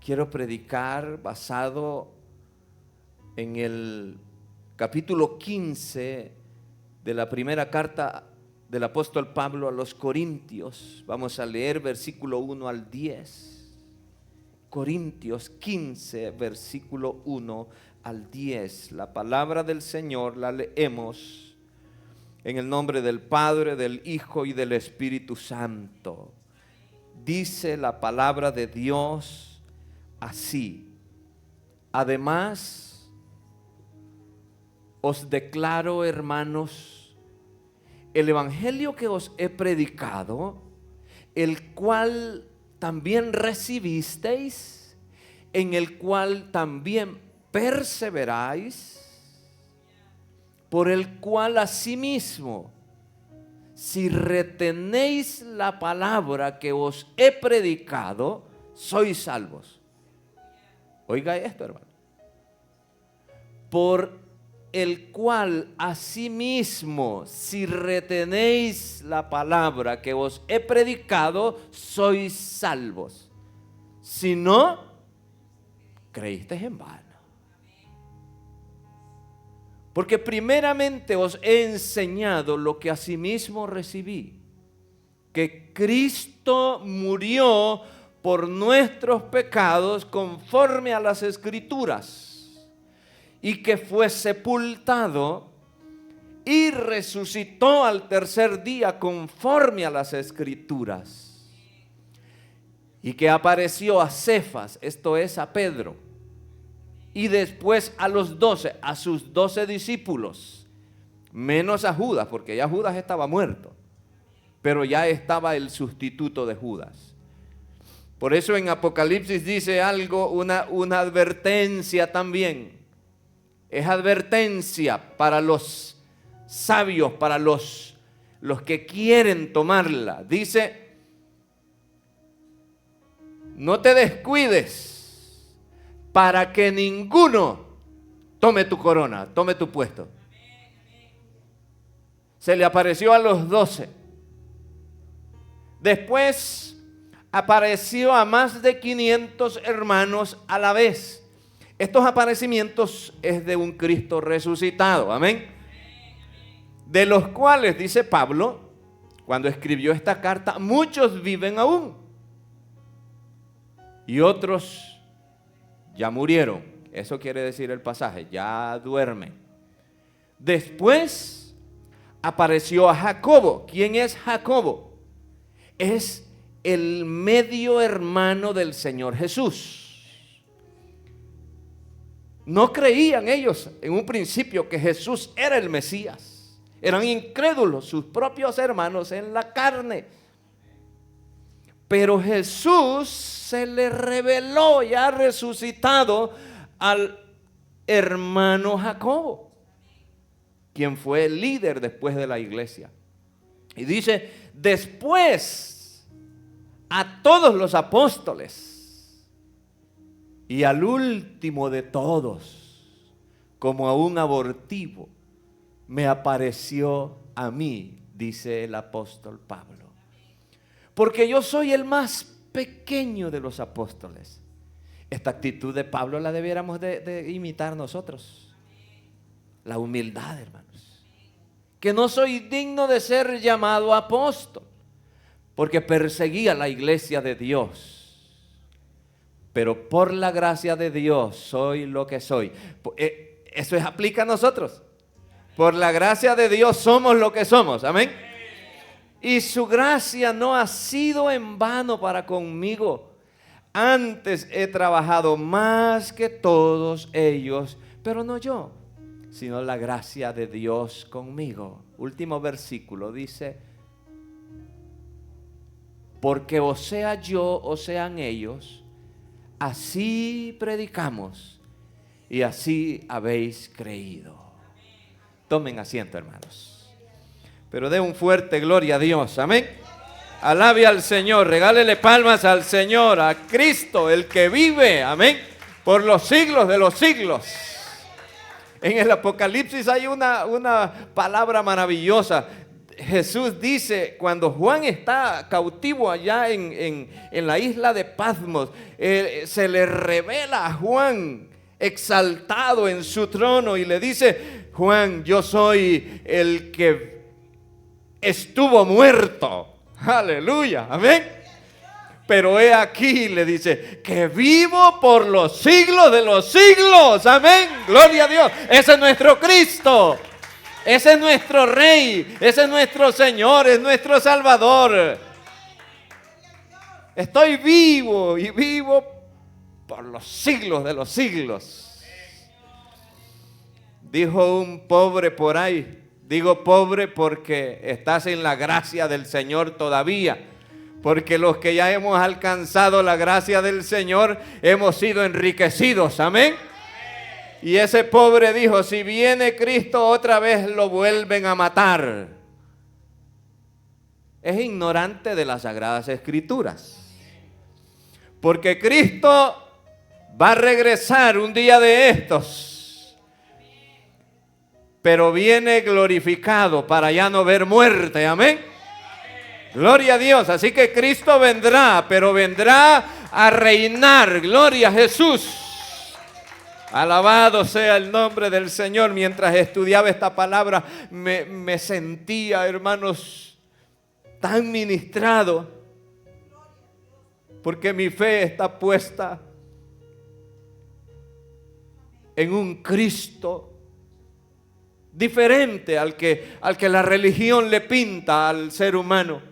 quiero predicar basado en el capítulo 15 de la primera carta del apóstol Pablo a los Corintios. Vamos a leer versículo 1 al 10. Corintios 15, versículo 1 al 10. La palabra del Señor la leemos en el nombre del Padre, del Hijo y del Espíritu Santo. Dice la palabra de Dios así: además, os declaro, hermanos, el evangelio que os he predicado, el cual también recibisteis, en el cual también perseveráis, por el cual asimismo, si retenéis la palabra que os he predicado, sois salvos. Oiga esto, hermano. Por el cual asimismo, si retenéis la palabra que os he predicado, sois salvos. Si no, creísteis en vano. Porque primeramente os he enseñado lo que asimismo recibí, que Cristo murió por nuestros pecados conforme a las Escrituras, y que fue sepultado y resucitó al tercer día conforme a las Escrituras, y que apareció a Cefas, esto es a Pedro, y después a los 12, a sus 12 discípulos, menos a Judas, porque ya Judas estaba muerto, pero ya estaba el sustituto de Judas. Por eso en Apocalipsis dice algo, una advertencia también. Es advertencia para los sabios, para los que quieren tomarla. Dice: no te descuides para que ninguno tome tu corona, tome tu puesto. Se le apareció a los 12. Después apareció a más de 500 hermanos a la vez. Estos aparecimientos es de un Cristo resucitado, amén. De los cuales, dice Pablo, cuando escribió esta carta, muchos viven aún y otros ya murieron. Eso quiere decir el pasaje, ya duermen. Después apareció a Jacobo. ¿Quién es Jacobo? Es el medio hermano del Señor Jesús. No creían ellos en un principio que Jesús era el Mesías. Eran incrédulos, sus propios hermanos en la carne. Pero Jesús se le reveló ya resucitado al hermano Jacobo, quien fue el líder después de la iglesia. Y dice: después a todos los apóstoles, y al último de todos, como a un abortivo, me apareció a mí, dice el apóstol Pablo. Porque yo soy el más pequeño de los apóstoles. Esta actitud de Pablo la debiéramos de imitar nosotros. La humildad, hermanos. Que no soy digno de ser llamado apóstol, porque perseguía la iglesia de Dios. Pero por la gracia de Dios soy lo que soy. Eso aplica a nosotros. Por la gracia de Dios somos lo que somos. Amén. Y su gracia no ha sido en vano para conmigo. Antes he trabajado más que todos ellos, pero no yo, sino la gracia de Dios conmigo. Último versículo dice: porque o sea yo o sean ellos, así predicamos y así habéis creído. Tomen asiento, hermanos. Pero dé un fuerte gloria a Dios. Amén. Alabe al Señor, regálele palmas al Señor, a Cristo, el que vive, amén, por los siglos de los siglos. En el Apocalipsis hay una palabra maravillosa. Jesús dice, cuando Juan está cautivo allá en la isla de Patmos, se le revela a Juan exaltado en su trono y le dice: Juan, yo soy el que estuvo muerto. Aleluya, amén. Pero he aquí, le dice, que vivo por los siglos de los siglos. Amén, gloria a Dios. Ese es nuestro Cristo. Ese es nuestro Rey, ese es nuestro Señor, es nuestro Salvador. Estoy vivo y vivo por los siglos de los siglos. Dijo un pobre por ahí, digo pobre porque estás en la gracia del Señor todavía. Porque los que ya hemos alcanzado la gracia del Señor hemos sido enriquecidos, amén. Y ese pobre dijo: si viene Cristo otra vez lo vuelven a matar. Es ignorante de las Sagradas Escrituras. Porque Cristo va a regresar un día de estos. Pero viene glorificado para ya no ver muerte, amén. Gloria a Dios. Así que Cristo vendrá, pero vendrá a reinar. Gloria a Jesús. Alabado sea el nombre del Señor. Mientras estudiaba esta palabra me sentía, hermanos, tan ministrado, porque mi fe está puesta en un Cristo diferente al que la religión le pinta al ser humano.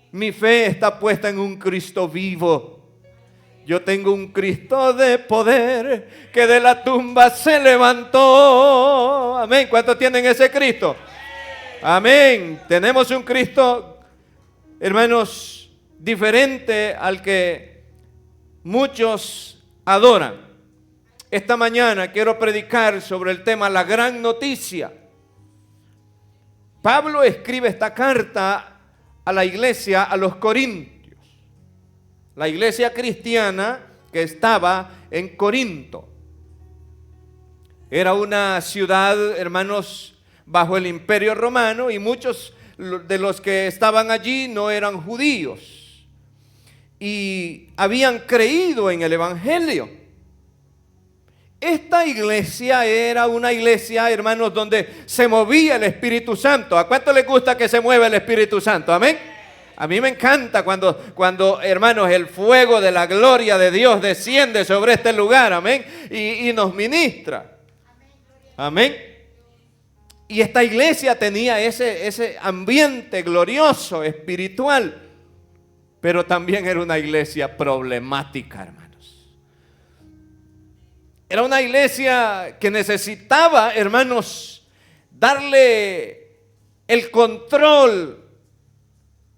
Mi fe está puesta en un Cristo vivo. Yo tengo un Cristo de poder que de la tumba se levantó. Amén. ¿Cuántos tienen ese Cristo? Amén. Tenemos un Cristo, hermanos, diferente al que muchos adoran. Esta mañana quiero predicar sobre el tema la gran noticia. Pablo escribe esta carta a la iglesia, a los Corintios. La iglesia cristiana que estaba en Corinto. Era una ciudad, hermanos, bajo el Imperio Romano, y muchos de los que estaban allí no eran judíos y habían creído en el Evangelio. Esta iglesia era una iglesia, hermanos, donde se movía el Espíritu Santo. ¿A cuánto les gusta que se mueva el Espíritu Santo? Amén. A mí me encanta cuando, hermanos, el fuego de la gloria de Dios desciende sobre este lugar, amén, y nos ministra. Amén. Y esta iglesia tenía ese ambiente glorioso, espiritual, pero también era una iglesia problemática, hermanos. Era una iglesia que necesitaba, hermanos, darle el control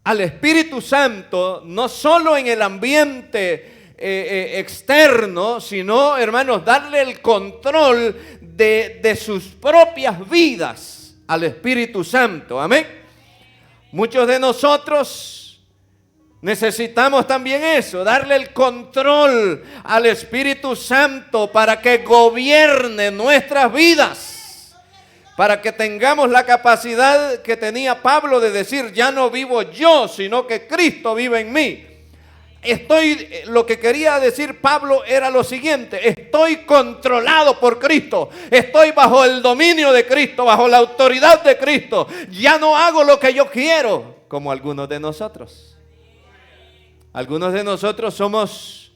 al Espíritu Santo, no solo en el ambiente externo, sino, hermanos, darle el control de sus propias vidas al Espíritu Santo. Amén. Muchos de nosotros necesitamos también eso, darle el control al Espíritu Santo para que gobierne nuestras vidas. Para que tengamos la capacidad que tenía Pablo de decir: ya no vivo yo, sino que Cristo vive en mí. Lo que quería decir Pablo era lo siguiente: estoy controlado por Cristo, estoy bajo el dominio de Cristo, bajo la autoridad de Cristo. Ya no hago lo que yo quiero, como algunos de nosotros. Algunos de nosotros somos,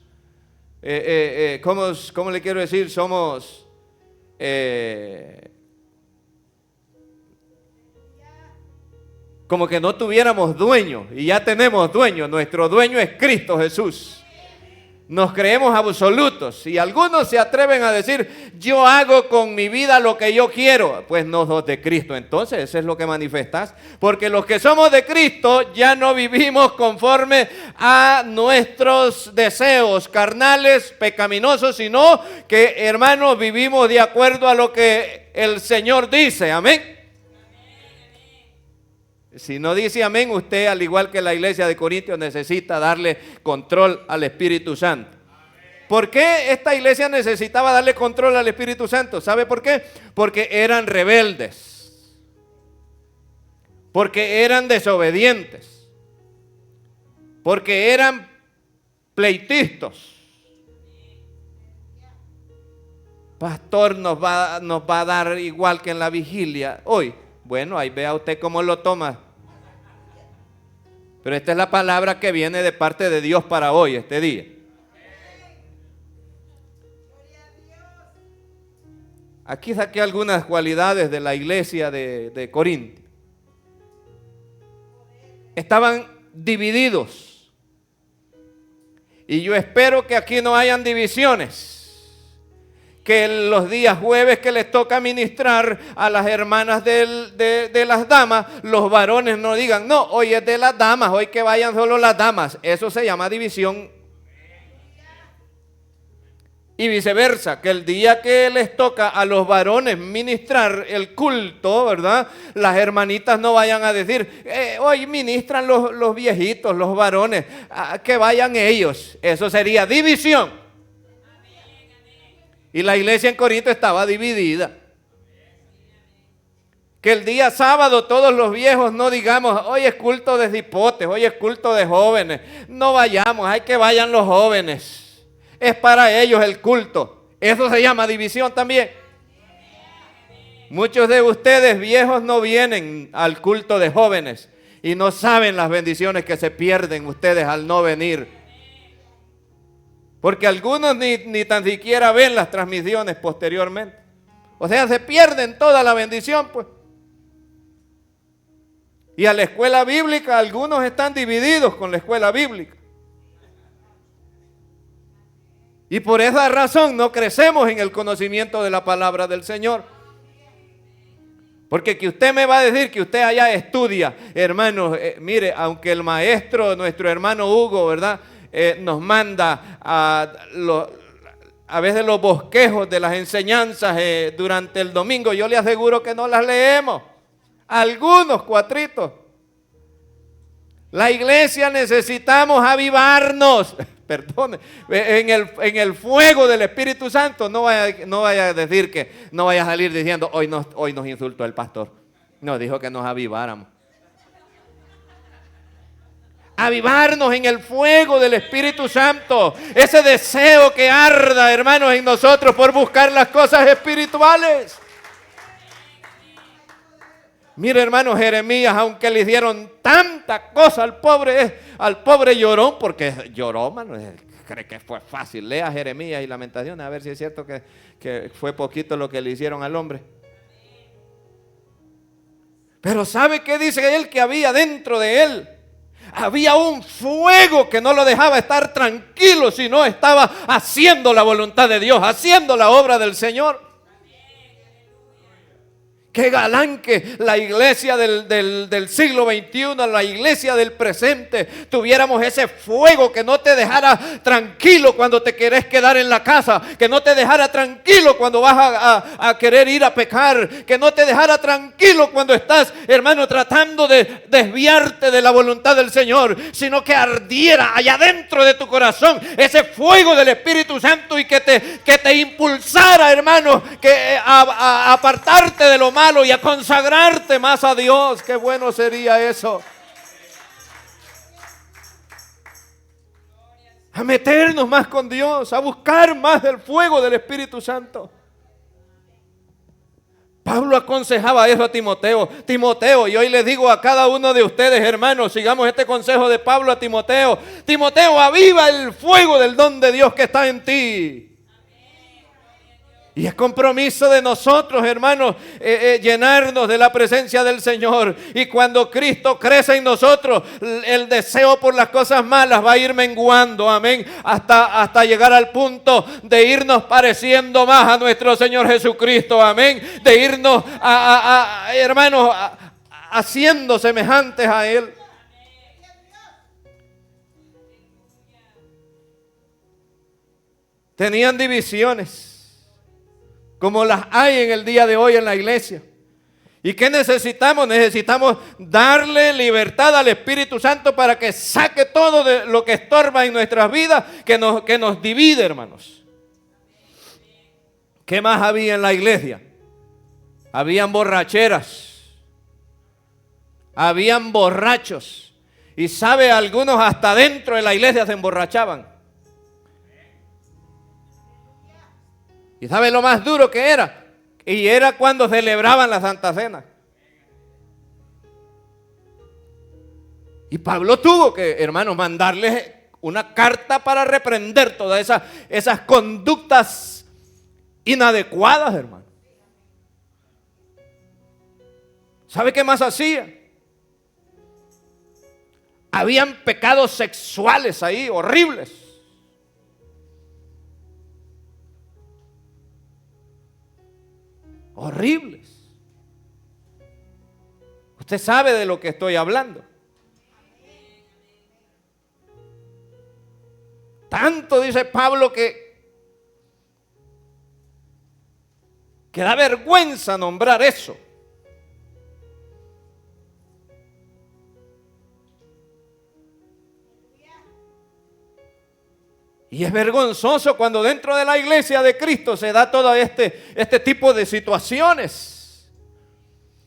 ¿cómo le quiero decir? Somos... como que no tuviéramos dueño, y ya tenemos dueño. Nuestro dueño es Cristo Jesús. Nos creemos absolutos, y algunos se atreven a decir: yo hago con mi vida lo que yo quiero. Pues no sos de Cristo, entonces eso es lo que manifestas. Porque los que somos de Cristo ya no vivimos conforme a nuestros deseos carnales, pecaminosos, sino que, hermanos, vivimos de acuerdo a lo que el Señor dice. Amén. Si no dice amén, usted, al igual que la iglesia de Corintios, necesita darle control al Espíritu Santo. ¿Por qué esta iglesia necesitaba darle control al Espíritu Santo? ¿Sabe por qué? Porque eran rebeldes. porque eran desobedientes, porque eran pleitistas. Pastor, nos va a dar igual que en la vigilia hoy. Bueno, ahí vea usted cómo lo toma. Pero esta es la palabra que viene de parte de Dios para hoy, este día. Aquí saqué algunas cualidades de la iglesia de Corinto. Estaban divididos. Y yo espero que aquí no hayan divisiones. Que los días jueves que les toca ministrar a las hermanas de las damas, los varones no digan, no, hoy es de las damas, hoy que vayan solo las damas. Eso se llama división. Y viceversa, que el día que les toca a los varones ministrar el culto, ¿verdad? Las hermanitas no vayan a decir, hoy ministran los viejitos, los varones, que vayan ellos. Eso sería división. Y la iglesia en Corinto estaba dividida. Que el día sábado todos los viejos no digamos, hoy es culto de cipotes, hoy es culto de jóvenes. No vayamos, hay que vayan los jóvenes. Es para ellos el culto. Eso se llama división también. Muchos de ustedes viejos no vienen al culto de jóvenes y no saben las bendiciones que se pierden ustedes al no venir. Porque algunos ni tan siquiera ven las transmisiones posteriormente. O sea, se pierden toda la bendición, pues. Y a la escuela bíblica, algunos están divididos con la escuela bíblica. Y por esa razón no crecemos en el conocimiento de la palabra del Señor. Porque que usted me va a decir que usted allá estudia, hermanos, mire, aunque el maestro, nuestro hermano Hugo, ¿verdad? Nos manda a veces los bosquejos de las enseñanzas durante el domingo. Yo le aseguro que no las leemos. Algunos cuatritos. La iglesia necesitamos avivarnos. Perdone. En el fuego del Espíritu Santo. No vaya a decir que, no vaya a salir diciendo, hoy nos insultó el pastor. No, dijo que nos aviváramos. Avivarnos en el fuego del Espíritu Santo. Ese deseo que arda, hermanos, en nosotros por buscar las cosas espirituales. Mire, hermano, Jeremías, aunque le hicieron tanta cosa al pobre llorón, porque lloró, hermano, cree que fue fácil. Lea Jeremías y Lamentaciones, a ver si es cierto que fue poquito lo que le hicieron al hombre. Pero ¿sabe qué dice él que había dentro de él? Había un fuego que no lo dejaba estar tranquilo, sino estaba haciendo la voluntad de Dios, haciendo la obra del Señor. Qué galán que la iglesia del siglo XXI, la iglesia del presente, tuviéramos ese fuego que no te dejara tranquilo cuando te querés quedar en la casa, que no te dejara tranquilo cuando vas a querer ir a pecar, que no te dejara tranquilo cuando estás, hermano, tratando de desviarte de la voluntad del Señor, sino que ardiera allá dentro de tu corazón ese fuego del Espíritu Santo y que te impulsara, hermano, que a apartarte de lo malo y a consagrarte más a Dios. Qué bueno sería eso. A meternos más con Dios, a buscar más del fuego del Espíritu Santo. Pablo aconsejaba eso a Timoteo. Timoteo, y hoy les digo a cada uno de ustedes, hermanos, sigamos este consejo de Pablo a Timoteo. Timoteo, aviva el fuego del don de Dios que está en ti. Y es compromiso de nosotros, hermanos, llenarnos de la presencia del Señor. Y cuando Cristo crece en nosotros, el deseo por las cosas malas va a ir menguando, amén, hasta llegar al punto de irnos pareciendo más a nuestro Señor Jesucristo, amén, de irnos, hermanos, haciendo semejantes a Él. Tenían divisiones, como las hay en el día de hoy en la iglesia. ¿Y qué necesitamos? Necesitamos darle libertad al Espíritu Santo para que saque todo de lo que estorba en nuestras vidas, que nos divide, hermanos. ¿Qué más había en la iglesia? Habían borracheras, Habían borrachos. Y sabe, algunos hasta dentro de la iglesia se emborrachaban. ¿Y sabe lo más duro que era? Y era cuando celebraban la Santa Cena. Y Pablo tuvo que, hermanos, mandarles una carta para reprender todas esas conductas inadecuadas, hermano. ¿Sabe qué más hacía? Habían pecados sexuales ahí, horribles. Horribles. Usted sabe de lo que estoy hablando. Tanto dice Pablo que da vergüenza nombrar eso. Y es vergonzoso cuando dentro de la iglesia de Cristo se da todo este tipo de situaciones.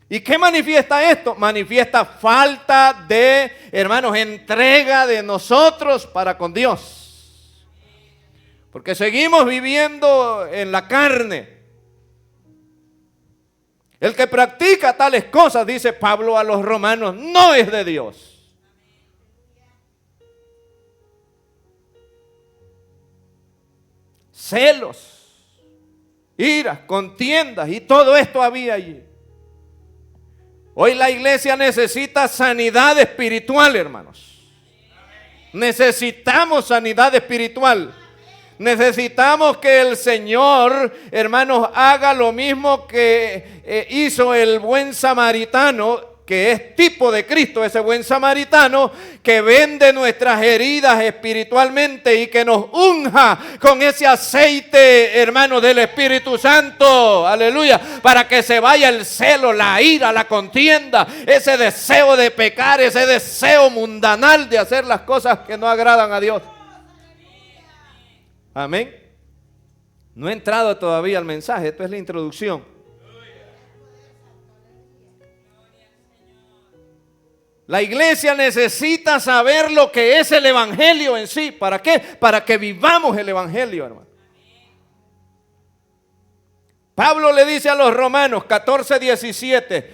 ¿Y qué manifiesta esto? Manifiesta falta de, hermanos, entrega de nosotros para con Dios. Porque seguimos viviendo en la carne. El que practica tales cosas, dice Pablo a los romanos, no es de Dios. Celos, iras, contiendas y todo esto había allí. Hoy la iglesia necesita sanidad espiritual, hermanos. Necesitamos sanidad espiritual. Necesitamos que el Señor, hermanos, haga lo mismo que hizo el buen samaritano, que es tipo de Cristo, ese buen samaritano que vende nuestras heridas espiritualmente y que nos unja con ese aceite, hermano, del Espíritu Santo, aleluya, para que se vaya el celo, la ira, la contienda, ese deseo de pecar, ese deseo mundanal de hacer las cosas que no agradan a Dios. Amén. No he entrado todavía al mensaje, esto es la introducción. La iglesia necesita saber lo que es el evangelio en sí. ¿Para qué? Para que vivamos el evangelio, hermano. Pablo le dice a los romanos 14:17.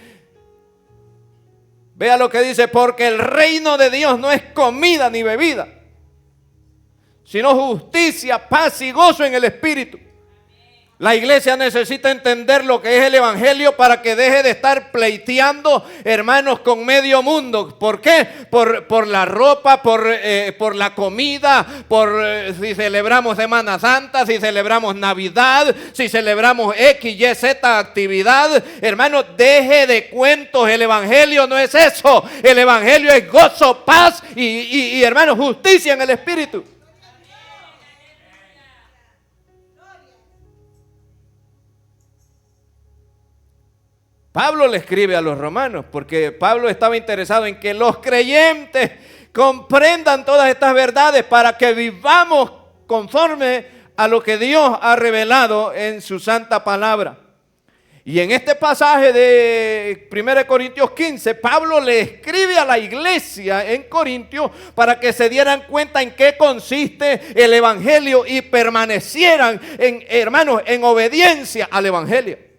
Vea lo que dice: porque el reino de Dios no es comida ni bebida, sino justicia, paz y gozo en el Espíritu. La iglesia necesita entender lo que es el evangelio para que deje de estar pleiteando, hermanos, con medio mundo. ¿Por qué? Por la ropa, por la comida, si celebramos Semana Santa, si celebramos Navidad, si celebramos X, Y, Z actividad. Hermanos, deje de cuentos. El evangelio no es eso. El evangelio es gozo, paz y hermanos, justicia en el Espíritu. Pablo le escribe a los romanos porque Pablo estaba interesado en que los creyentes comprendan todas estas verdades para que vivamos conforme a lo que Dios ha revelado en su santa palabra. Y en este pasaje de 1 Corintios 15, Pablo le escribe a la iglesia en Corintios para que se dieran cuenta en qué consiste el evangelio y permanecieran, hermanos, en obediencia al evangelio.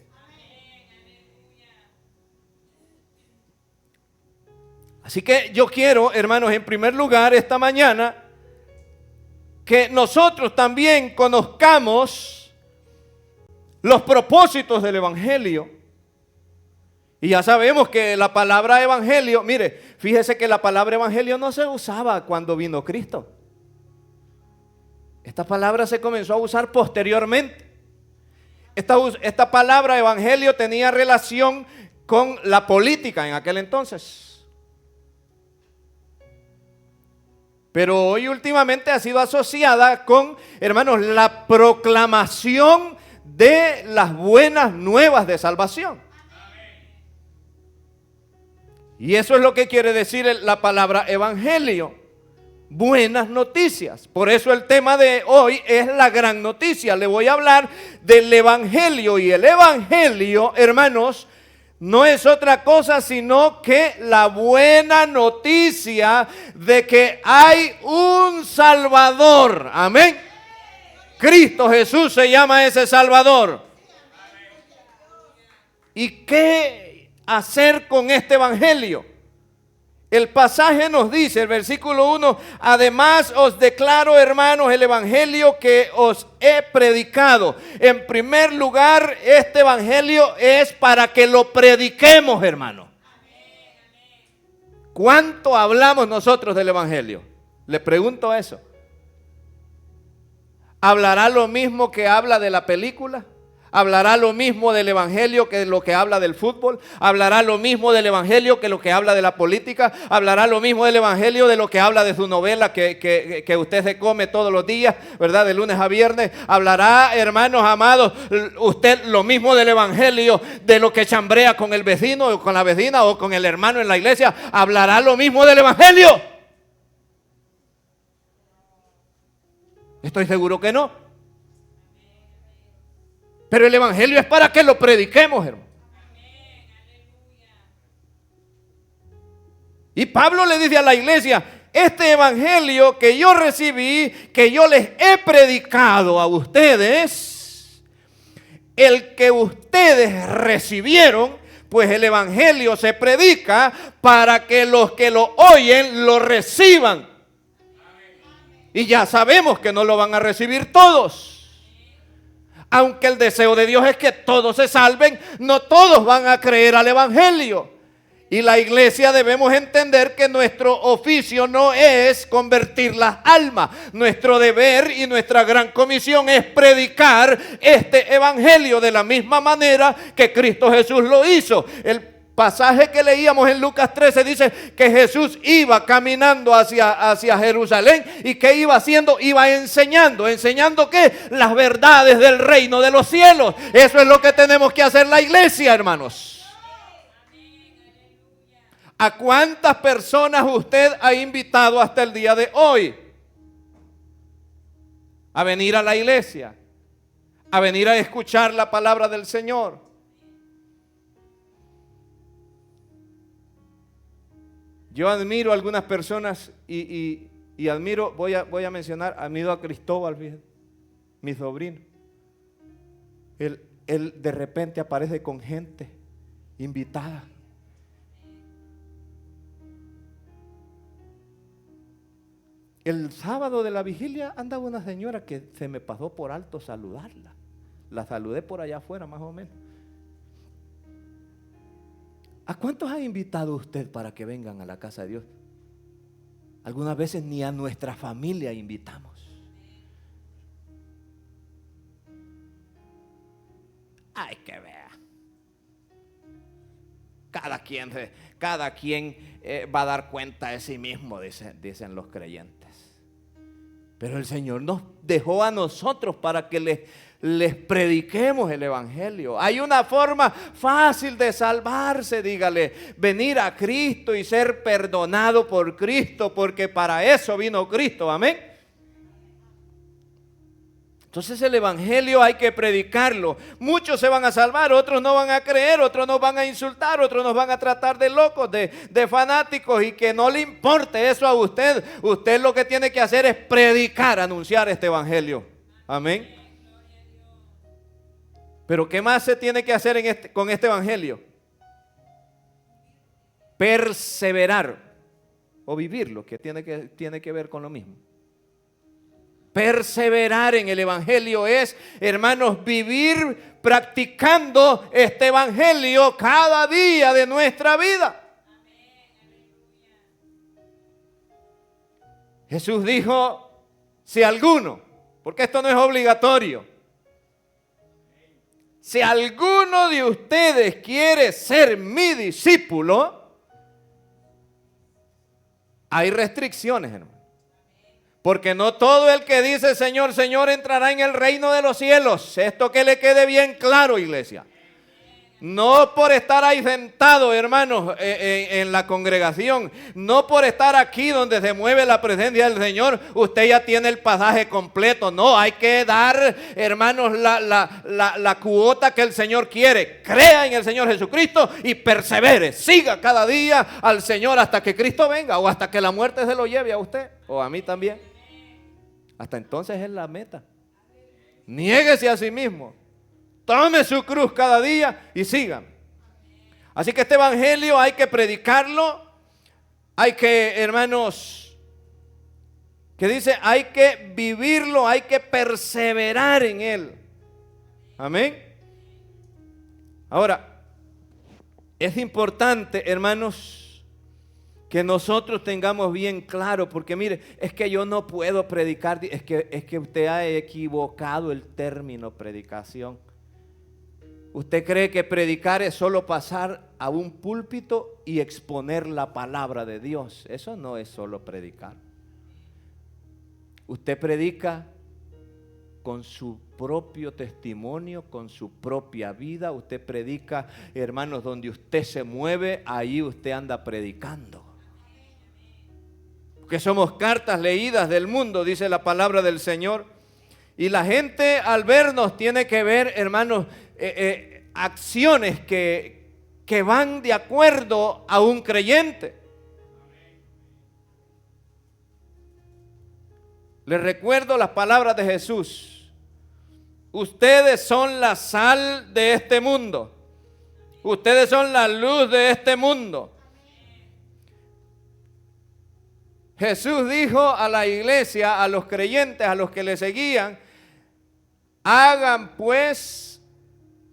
Así que yo quiero, hermanos, en primer lugar esta mañana, que nosotros también conozcamos los propósitos del evangelio. Y ya sabemos que la palabra evangelio, mire, fíjese que la palabra evangelio no se usaba cuando vino Cristo. Esta palabra se comenzó a usar posteriormente. Esta palabra evangelio tenía relación con la política en aquel entonces. Pero hoy últimamente ha sido asociada con, hermanos, la proclamación de las buenas nuevas de salvación. Y eso es lo que quiere decir la palabra evangelio. Buenas noticias. Por eso el tema de hoy es la gran noticia. Le voy a hablar del evangelio. Y el evangelio, hermanos, no es otra cosa sino que la buena noticia de que hay un Salvador. Amén. Cristo Jesús se llama ese Salvador. ¿Y qué hacer con este evangelio? El pasaje nos dice, el versículo 1, además os declaro, hermanos, el evangelio que os he predicado. En primer lugar, este evangelio es para que lo prediquemos, hermano. ¿Cuánto hablamos nosotros del evangelio? Le pregunto eso. ¿Hablará lo mismo que habla de la película? ¿Hablará lo mismo del evangelio que lo que habla del fútbol? ¿Hablará lo mismo del evangelio que lo que habla de la política? ¿Hablará lo mismo del evangelio de lo que habla de su novela que usted se come todos los días, verdad? De lunes a viernes. ¿Hablará, hermanos amados, usted lo mismo del evangelio de lo que chambrea con el vecino o con la vecina o con el hermano en la iglesia? ¿Hablará lo mismo del evangelio? Estoy seguro que no. Pero el evangelio es para que lo prediquemos, hermano. Y Pablo le dice a la iglesia, este evangelio que yo recibí, que yo les he predicado a ustedes, el que ustedes recibieron, pues el evangelio se predica para que los que lo oyen lo reciban. Y ya sabemos que no lo van a recibir todos. Aunque el deseo de Dios es que todos se salven, no todos van a creer al evangelio. Y la iglesia debemos entender que nuestro oficio no es convertir las almas. Nuestro deber y nuestra gran comisión es predicar este evangelio de la misma manera que Cristo Jesús lo hizo. El pasaje que leíamos en Lucas 13 dice que Jesús iba caminando hacia Jerusalén. ¿Y qué iba haciendo? Iba enseñando. ¿Enseñando qué? Las verdades del reino de los cielos. Eso es lo que tenemos que hacer la iglesia, hermanos. ¿A cuántas personas usted ha invitado hasta el día de hoy a venir a la iglesia? A venir a escuchar la palabra del Señor. Yo admiro a algunas personas y admiro, voy a mencionar, admiro a Cristóbal, fíjate, mi sobrino. Él de repente aparece con gente invitada. El sábado de la vigilia andaba una señora que se me pasó por alto saludarla. La saludé por allá afuera más o menos. ¿A cuántos ha invitado usted para que vengan a la casa de Dios? Algunas veces ni a nuestra familia invitamos. Ay, que vea. Cada quien va a dar cuenta de sí mismo, dicen los creyentes. Pero el Señor nos dejó a nosotros para que les prediquemos el evangelio. Hay una forma fácil de salvarse, dígale, venir a Cristo y ser perdonado por Cristo, porque para eso vino Cristo, amén. Entonces el evangelio hay que predicarlo. Muchos se van a salvar, otros no van a creer, otros nos van a insultar, otros nos van a tratar de locos, de fanáticos, y que no le importe eso a usted. Usted lo que tiene que hacer es predicar, anunciar este evangelio, amén. Pero ¿qué más se tiene que hacer con este evangelio? Perseverar o vivirlo, que tiene que ver con lo mismo. Perseverar en el evangelio es, hermanos, vivir practicando este evangelio cada día de nuestra vida. Jesús dijo, si alguno, porque esto no es obligatorio, si alguno de ustedes quiere ser mi discípulo, hay restricciones, hermano. Porque no todo el que dice Señor, Señor entrará en el reino de los cielos. Esto que le quede bien claro, iglesia. No por estar ahí sentado, hermanos, en la congregación. No por estar aquí donde se mueve la presencia del Señor, usted ya tiene el pasaje completo. No, hay que dar, hermanos, la cuota que el Señor quiere. Crea en el Señor Jesucristo y persevere. Siga cada día al Señor hasta que Cristo venga o hasta que la muerte se lo lleve a usted o a mí también. Hasta entonces es la meta. Niéguese a sí mismo. Tome su cruz cada día y sigan. Así que este evangelio hay que predicarlo. Hay que, hermanos, que dice, hay que vivirlo, hay que perseverar en él. Amén. Ahora, es importante, hermanos, que nosotros tengamos bien claro, porque mire, es que yo no puedo predicar, es que usted ha equivocado el término predicación. ¿Usted cree que predicar es solo pasar a un púlpito y exponer la palabra de Dios? Eso no es solo predicar. Usted predica con su propio testimonio, con su propia vida. Usted predica, hermanos, donde usted se mueve, ahí usted anda predicando. Porque somos cartas leídas del mundo, dice la palabra del Señor. Y la gente al vernos tiene que ver, hermanos, acciones que van de acuerdo a un creyente. Les recuerdo las palabras de Jesús. Ustedes son la sal de este mundo. Ustedes son la luz de este mundo. Jesús dijo a la iglesia, a los creyentes, a los que le seguían, hagan pues,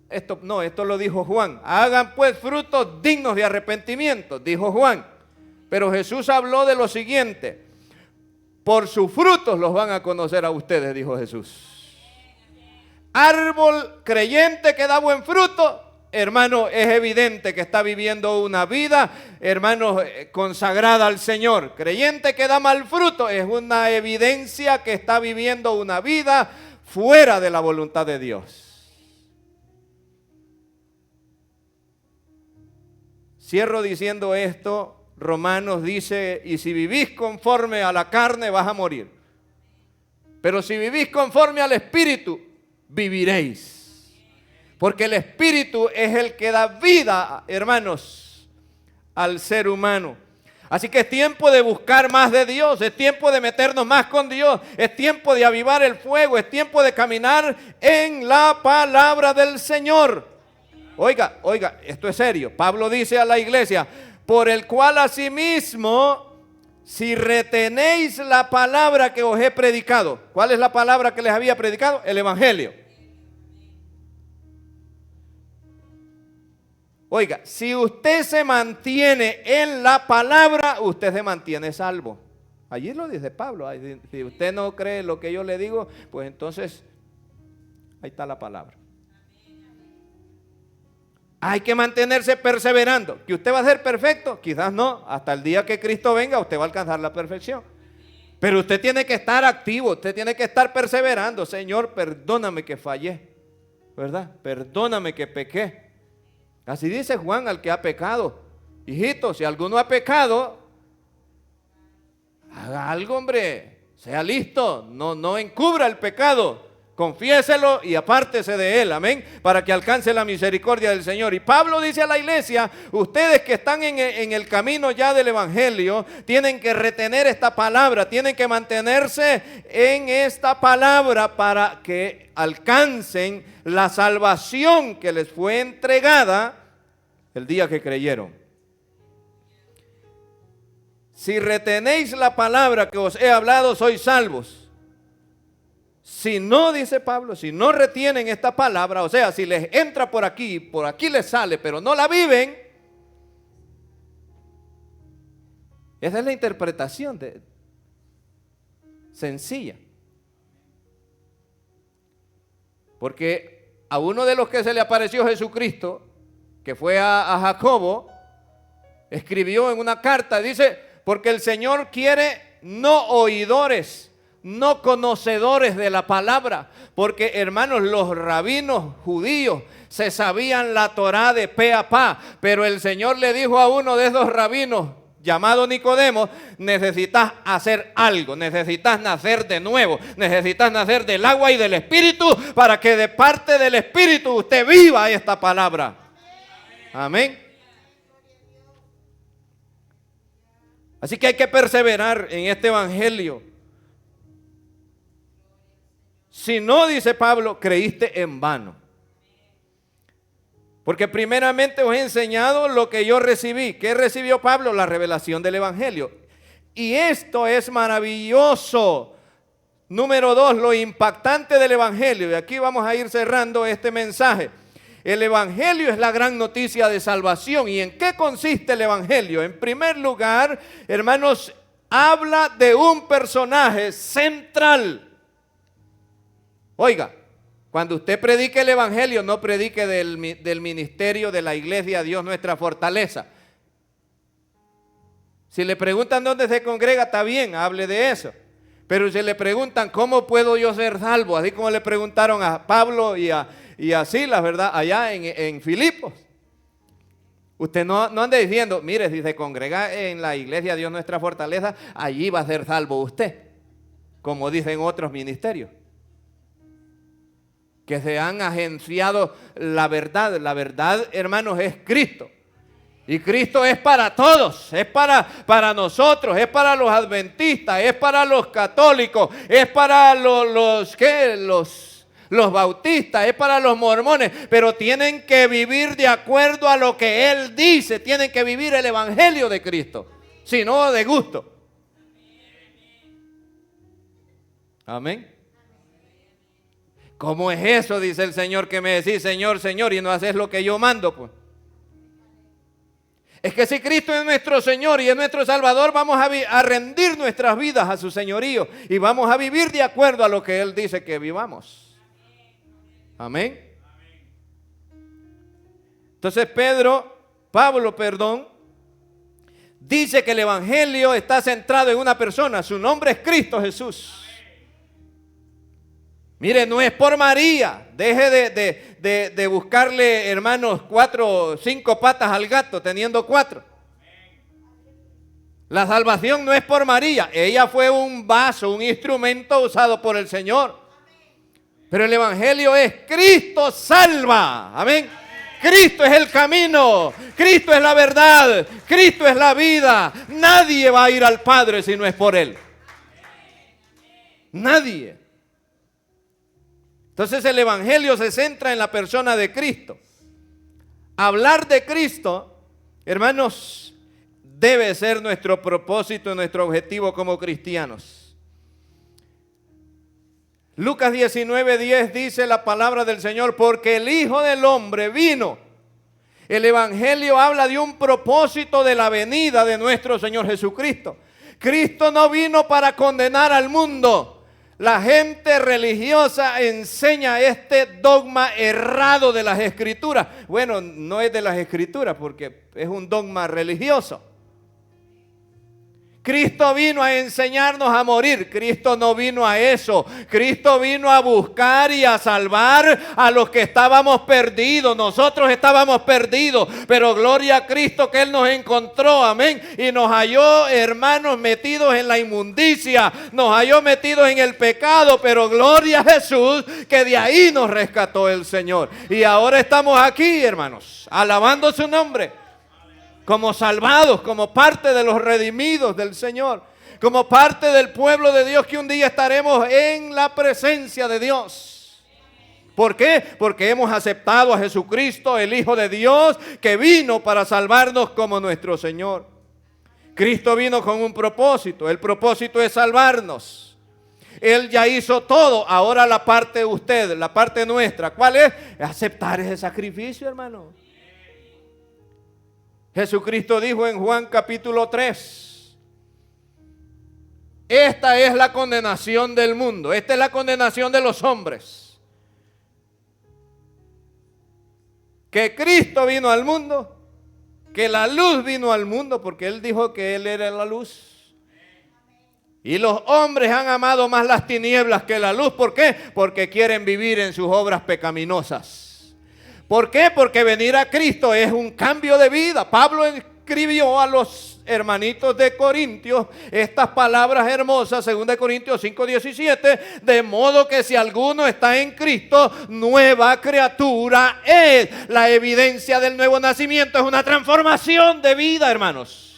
esto lo dijo Juan, hagan pues frutos dignos de arrepentimiento, dijo Juan. Pero Jesús habló de lo siguiente, por sus frutos los van a conocer a ustedes, dijo Jesús. Árbol creyente que da buen fruto, hermano, es evidente que está viviendo una vida, hermano, consagrada al Señor. Creyente que da mal fruto es una evidencia que está viviendo una vida fuera de la voluntad de Dios. Cierro diciendo esto. Romanos dice, y si vivís conforme a la carne vas a morir. Pero si vivís conforme al Espíritu, viviréis. Porque el Espíritu es el que da vida, hermanos, al ser humano. Así que es tiempo de buscar más de Dios, es tiempo de meternos más con Dios, es tiempo de avivar el fuego, es tiempo de caminar en la palabra del Señor. Oiga, esto es serio. Pablo dice a la iglesia, por el cual asimismo, si retenéis la palabra que os he predicado. ¿Cuál es la palabra que les había predicado? El Evangelio. Oiga, si usted se mantiene en la palabra, usted se mantiene salvo. Allí lo dice Pablo. Si usted no cree lo que yo le digo, pues entonces ahí está la palabra. Hay que mantenerse perseverando. ¿Que usted va a ser perfecto? Quizás no. Hasta el día que Cristo venga, usted va a alcanzar la perfección. Pero usted tiene que estar activo, usted tiene que estar perseverando. Señor, perdóname que fallé, ¿verdad? Perdóname que pequé. Así dice Juan al que ha pecado. Hijito, si alguno ha pecado, haga algo, hombre. Sea listo, no encubra el pecado. Confiéselo y apártese de él, amén, para que alcance la misericordia del Señor. Y Pablo dice a la iglesia, ustedes que están en el camino ya del Evangelio, tienen que retener esta palabra, tienen que mantenerse en esta palabra para que alcancen la salvación que les fue entregada el día que creyeron. Si retenéis la palabra que os he hablado, sois salvos. Si no, dice Pablo, si no retienen esta palabra, o sea, si les entra por aquí les sale, pero no la viven, esa es la interpretación sencilla. Porque a uno de los que se le apareció Jesucristo, que fue a Jacobo, escribió en una carta, dice, porque el Señor quiere no oidores, no conocedores de la palabra. Porque, hermanos, los rabinos judíos se sabían la Torá de pe a pa. Pero el Señor le dijo a uno de esos rabinos, llamado Nicodemo: necesitas hacer algo, necesitas nacer de nuevo, necesitas nacer del agua y del Espíritu, para que de parte del Espíritu usted viva esta palabra. Amén. Así que hay que perseverar en este evangelio. Si no, dice Pablo, creíste en vano. Porque primeramente os he enseñado lo que yo recibí. ¿Qué recibió Pablo? La revelación del evangelio. Y esto es maravilloso. Número 2, lo impactante del evangelio. Y aquí vamos a ir cerrando este mensaje. El evangelio es la gran noticia de salvación. ¿Y en qué consiste el evangelio? En primer lugar, hermanos, habla de un personaje central. Oiga, cuando usted predique el evangelio, no predique del ministerio de la iglesia Dios nuestra fortaleza. Si le preguntan dónde se congrega, está bien, hable de eso. Pero si le preguntan cómo puedo yo ser salvo, así como le preguntaron a Pablo y a Silas, ¿verdad? Allá en Filipos. Usted no ande diciendo, mire, si se congrega en la iglesia Dios nuestra fortaleza, allí va a ser salvo usted, como dicen otros ministerios que se han agenciado la verdad. La verdad, hermanos, es Cristo. Y Cristo es para todos, es para nosotros, es para los adventistas, es para los católicos, es para los bautistas, es para los mormones, pero tienen que vivir de acuerdo a lo que Él dice, tienen que vivir el evangelio de Cristo, si no de gusto. Amén. ¿Cómo es eso? Dice el Señor, que me decís Señor, Señor, y no haces lo que yo mando, pues. Es que si Cristo es nuestro Señor y es nuestro Salvador, vamos a rendir nuestras vidas a su señorío y vamos a vivir de acuerdo a lo que Él dice que vivamos. Amén. Entonces Pablo, dice que el evangelio está centrado en una persona. Su nombre es Cristo Jesús. Mire, no es por María. Deje de buscarle, hermanos, 4 o 5 patas al gato teniendo 4. La salvación no es por María. Ella fue un vaso, un instrumento usado por el Señor. Pero el evangelio es Cristo salva. Amén. Cristo es el camino. Cristo es la verdad. Cristo es la vida. Nadie va a ir al Padre si no es por Él. Nadie. Entonces el evangelio se centra en la persona de Cristo. Hablar de Cristo, hermanos, debe ser nuestro propósito, nuestro objetivo como cristianos. Lucas 19:10 dice la palabra del Señor: porque el Hijo del Hombre vino. El evangelio habla de un propósito de la venida de nuestro Señor Jesucristo. Cristo no vino para condenar al mundo. La gente religiosa enseña este dogma errado de las Escrituras. Bueno, no es de las Escrituras porque es un dogma religioso. Cristo vino a enseñarnos a morir. Cristo no vino a eso. Cristo vino a buscar y a salvar a los que estábamos perdidos. Nosotros estábamos perdidos, pero gloria a Cristo que Él nos encontró, amén. Y nos halló, hermanos, metidos en la inmundicia. Nos halló metidos en el pecado, pero gloria a Jesús que de ahí nos rescató el Señor. Y ahora estamos aquí, hermanos, alabando su nombre. Como salvados, como parte de los redimidos del Señor, como parte del pueblo de Dios que un día estaremos en la presencia de Dios. ¿Por qué? Porque hemos aceptado a Jesucristo, el Hijo de Dios, que vino para salvarnos como nuestro Señor. Cristo vino con un propósito. El propósito es salvarnos. Él ya hizo todo. Ahora la parte de usted, la parte nuestra, ¿cuál es? Aceptar ese sacrificio, hermano. Jesucristo dijo en Juan capítulo 3: esta es la condenación del mundo, esta es la condenación de los hombres, que Cristo vino al mundo, que la luz vino al mundo, porque Él dijo que Él era la luz, Y los hombres han amado más las tinieblas que la luz. ¿Por qué? Porque quieren vivir en sus obras pecaminosas. ¿Por qué? Porque venir a Cristo es un cambio de vida. Pablo escribió a los hermanitos de Corintios estas palabras hermosas, 2 Corintios 5:17, de modo que si alguno está en Cristo, nueva criatura es. La evidencia del nuevo nacimiento es una transformación de vida, hermanos.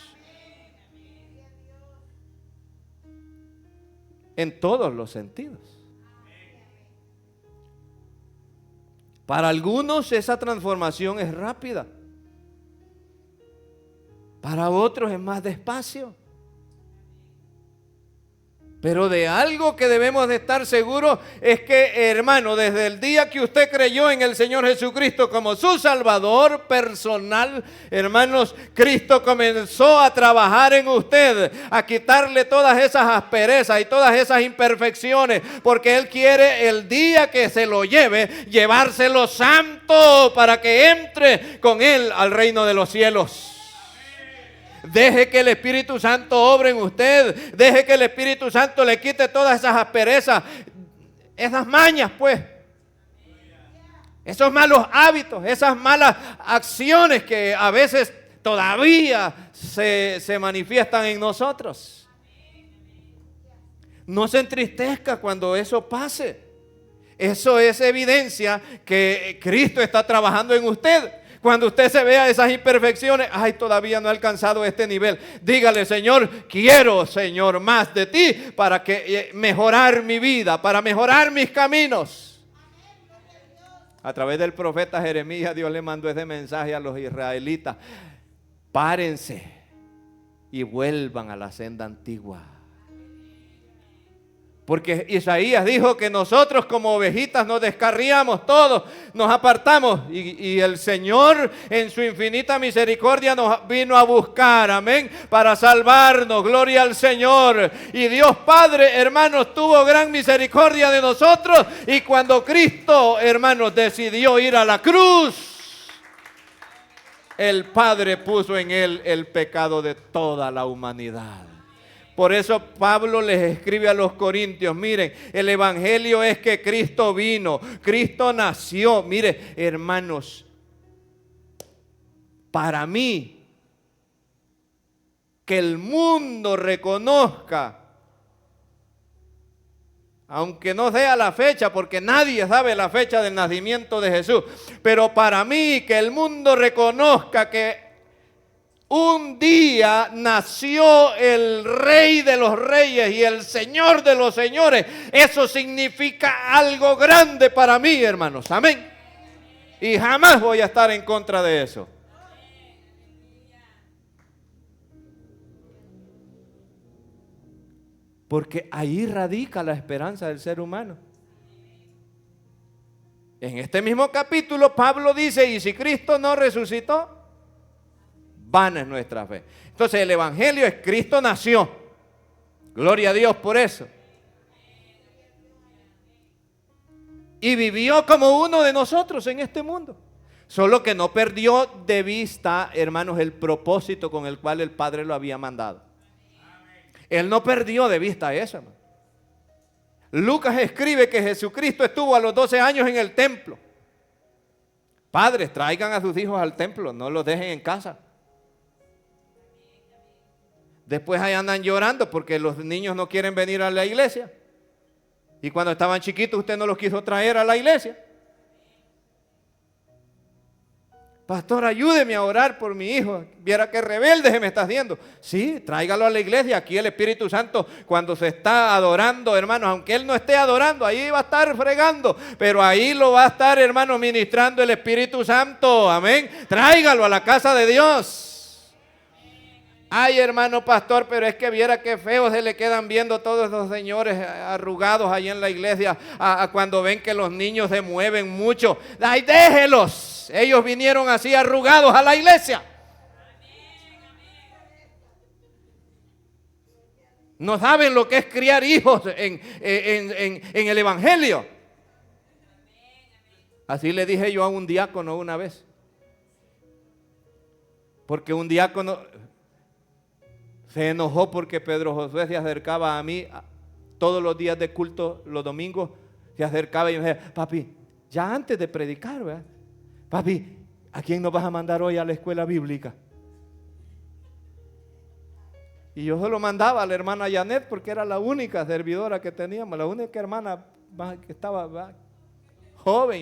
En todos los sentidos. Para algunos esa transformación es rápida. Para otros es más despacio. Pero de algo que debemos de estar seguros es que, hermano, desde el día que usted creyó en el Señor Jesucristo como su Salvador personal, hermanos, Cristo comenzó a trabajar en usted, a quitarle todas esas asperezas y todas esas imperfecciones, porque Él quiere el día que se lo lleve, llevárselo santo para que entre con Él al reino de los cielos. Deje que el Espíritu Santo obre en usted. Deje que el Espíritu Santo le quite todas esas asperezas, esas mañas, pues. Esos malos hábitos, esas malas acciones que a veces todavía se manifiestan en nosotros. No se entristezca cuando eso pase. Eso es evidencia que Cristo está trabajando en usted. Cuando usted se vea esas imperfecciones, ay, todavía no he alcanzado este nivel. Dígale, Señor, quiero, Señor, más de ti para que mejorar mi vida, para mejorar mis caminos. A través del profeta Jeremías, Dios le mandó ese mensaje a los israelitas. Párense y vuelvan a la senda antigua. Porque Isaías dijo que nosotros como ovejitas nos descarriamos todos, nos apartamos y el Señor en su infinita misericordia nos vino a buscar, amén, para salvarnos, gloria al Señor. Y Dios Padre, hermanos, tuvo gran misericordia de nosotros y cuando Cristo, hermanos, decidió ir a la cruz, el Padre puso en Él el pecado de toda la humanidad. Por eso Pablo les escribe a los corintios, miren, el evangelio es que Cristo vino, Cristo nació. Mire, hermanos, para mí, que el mundo reconozca, aunque no sea la fecha, porque nadie sabe la fecha del nacimiento de Jesús, pero para mí que el mundo reconozca que un día nació el Rey de los Reyes y el Señor de los Señores. Eso significa algo grande para mí, hermanos. Amén. Y jamás voy a estar en contra de eso. Porque ahí radica la esperanza del ser humano. En este mismo capítulo Pablo dice, y si Cristo no resucitó, vana es nuestra fe. Entonces el evangelio es Cristo nació. Gloria a Dios por eso. Y vivió como uno de nosotros en este mundo. Solo que no perdió de vista, hermanos, el propósito con el cual el Padre lo había mandado. Él no perdió de vista eso, hermano. Lucas escribe que Jesucristo estuvo a los 12 años en el templo. Padres, traigan a sus hijos al templo, no los dejen en casa. Después ahí andan llorando porque los niños no quieren venir a la iglesia. Y cuando estaban chiquitos usted no los quiso traer a la iglesia. Pastor, ayúdeme a orar por mi hijo. Viera qué rebelde se me está haciendo. Sí, tráigalo a la iglesia. Aquí el Espíritu Santo, cuando se está adorando, hermanos, aunque él no esté adorando, ahí va a estar fregando. Pero ahí lo va a estar, hermanos, ministrando el Espíritu Santo. Amén. Tráigalo a la casa de Dios. Ay, hermano pastor, pero es que viera qué feo se le quedan viendo todos los señores arrugados ahí en la iglesia cuando ven que los niños se mueven mucho. Ay, déjelos. Ellos vinieron así arrugados a la iglesia. No saben lo que es criar hijos en el evangelio. Así le dije yo a un diácono una vez. Porque un diácono, Se enojó porque Pedro Josué se acercaba a mí todos los días de culto, los domingos, se acercaba y me decía: papi, ya antes de predicar, ¿verdad? Papi, ¿a quién nos vas a mandar hoy a la escuela bíblica? Y yo solo mandaba a la hermana Janet porque era la única servidora que teníamos, la única hermana que estaba, ¿verdad?, joven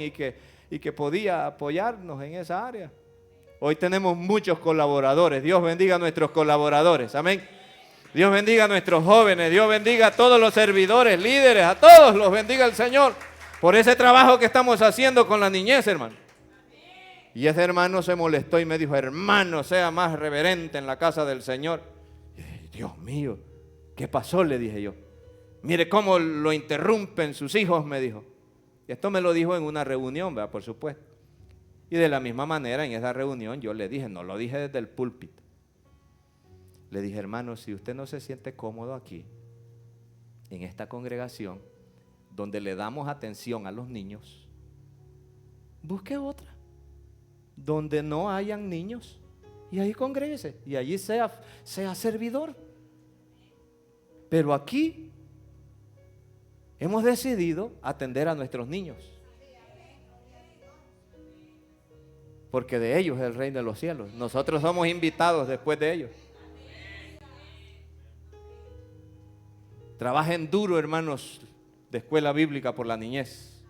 y que podía apoyarnos en esa área. Hoy tenemos muchos colaboradores. Dios bendiga a nuestros colaboradores. Amén. Dios bendiga a nuestros jóvenes. Dios bendiga a todos los servidores, líderes. A todos los bendiga el Señor por ese trabajo que estamos haciendo con la niñez, hermano. Y ese hermano se molestó y me dijo: hermano, sea más reverente en la casa del Señor. Y dije: Dios mío, ¿qué pasó?, le dije yo. Mire cómo lo interrumpen sus hijos, me dijo. Y esto me lo dijo en una reunión, ¿verdad?, por supuesto. Y de la misma manera en esa reunión yo le dije, no lo dije desde el púlpito, le dije: hermano, si usted no se siente cómodo aquí, en esta congregación, donde le damos atención a los niños, busque otra, donde no hayan niños, y ahí congréguese, y allí sea servidor. Pero aquí hemos decidido atender a nuestros niños, porque de ellos es el reino de los cielos. Nosotros somos invitados después de ellos. Trabajen duro, hermanos de escuela bíblica, por la niñez.